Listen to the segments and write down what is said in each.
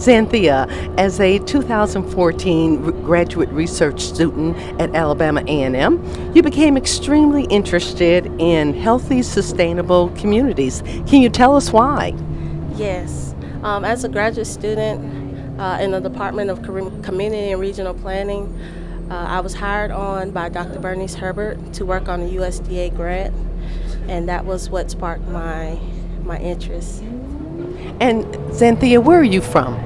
Xanthia, as a 2014 graduate research student at Alabama A&M, you became extremely interested in healthy, sustainable communities. Can you tell us why? Yes. As a graduate student in the Department of Community and Regional Planning, I was hired on by Dr. Bernice Herbert to work on a USDA grant, and that was what sparked my interest. And Xanthia, where are you from?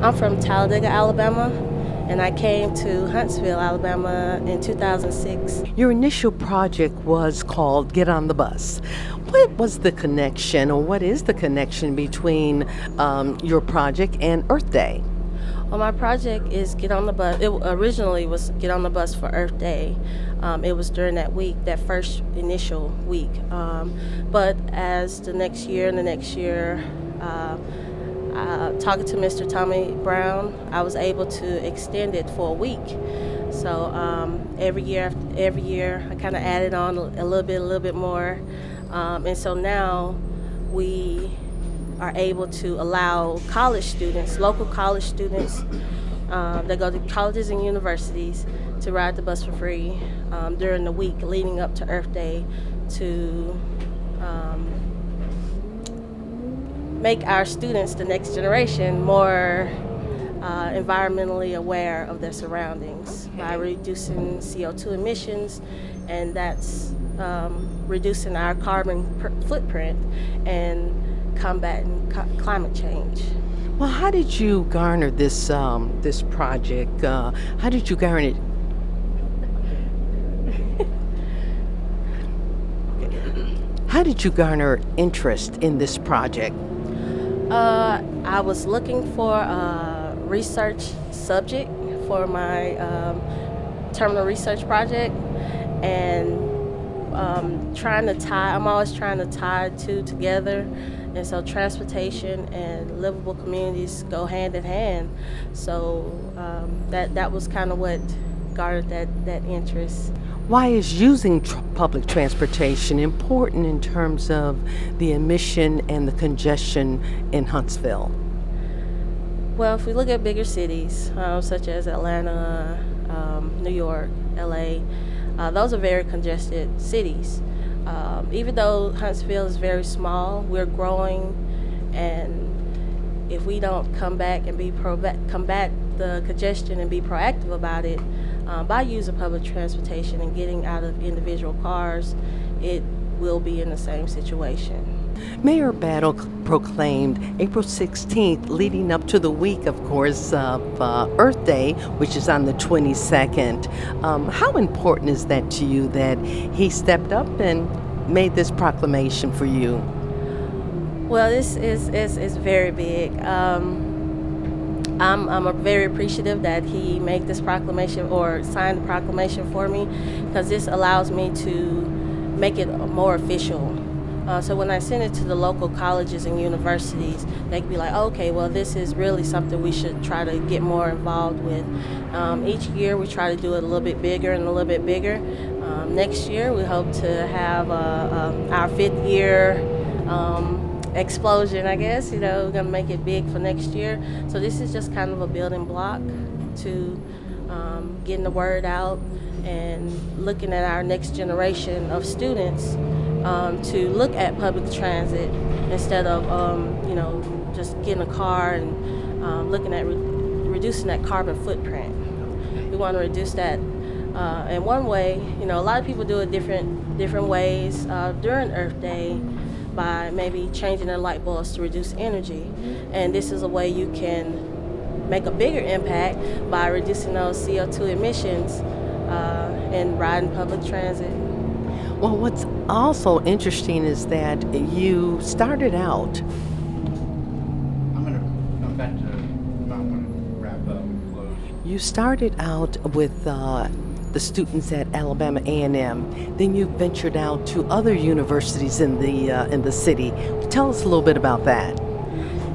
I'm from Talladega, Alabama, and I came to Huntsville, Alabama in 2006. Your initial project was called Get on the Bus. What was the connection, or what is the connection between your project and Earth Day? Well, my project is Get on the Bus. It originally was Get on the Bus for Earth Day. It was during that week, that first initial week. But as the next year and the next year, talking to Mr. Tommy Brown, I was able to extend it for a week. So every year, I kind of added on a little bit more, and so now we are able to allow college students, local college students, that go to colleges and universities, to ride the bus for free during the week leading up to Earth Day to make our students, the next generation, more environmentally aware of their surroundings by reducing CO2 emissions, and that's reducing our carbon footprint and combating climate change. Well, how did you garner this project? How did you garner it? How did you garner interest in this project? I was looking for a research subject for my terminal research project, and I'm always trying to tie two together. And so transportation and livable communities go hand in hand. So that was kind of what garnered that interest. Why is using public transportation important in terms of the emission and the congestion in Huntsville? Well, if we look at bigger cities, such as Atlanta, New York, LA, those are very congested cities. Even though Huntsville is very small, we're growing, and if we don't come back and combat the congestion and be proactive about it, by using public transportation and getting out of individual cars, it will be in the same situation. Mayor Battle proclaimed April 16th, leading up to the week, of course, of Earth Day, which is on the 22nd. How important is that to you that he stepped up and made this proclamation for you? Well, this is very big. I'm very appreciative that he made this proclamation or signed the proclamation for me, because this allows me to make it more official. So when I send it to the local colleges and universities, they can be like, okay, well, this is really something we should try to get more involved with. Each year we try to do it a little bit bigger and a little bit bigger. Next year we hope to have our fifth year explosion, I guess. We're going to make it big for next year. So this is just kind of a building block to getting the word out and looking at our next generation of students to look at public transit instead of just getting a car and looking at reducing that carbon footprint. We want to reduce that. And one way, a lot of people do it different ways during Earth Day, by maybe changing their light bulbs to reduce energy. And this is a way you can make a bigger impact by reducing those CO2 emissions and riding public transit. Well, what's also interesting is that you started out. I'm about to, I'm going to wrap up and close. You started out with the students at Alabama A&M. Then you ventured out to other universities in the city. Tell us a little bit about that.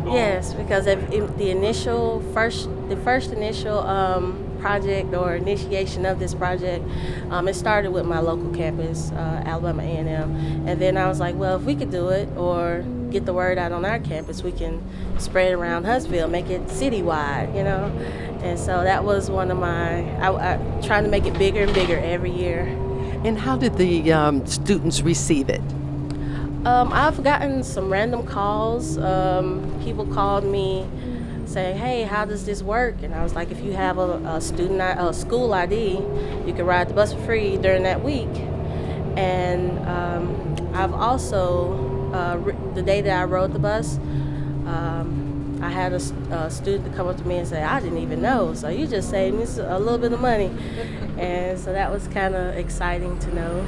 Yes, because the first initial project or initiation of this project, it started with my local campus, Alabama A&M, and then I was like, well, if we could do it, or get the word out on our campus, we can spread it around Huntsville, make it citywide, you know. And so that was one of I trying to make it bigger and bigger every year. And how did the students receive it? I've gotten some random calls. People called me saying, "Hey, how does this work?" And I was like, "If you have a school ID, you can ride the bus for free during that week." And I've also the day that I rode the bus, I had a student to come up to me and say, "I didn't even know. So you just saved me a little bit of money," and so that was kind of exciting to know.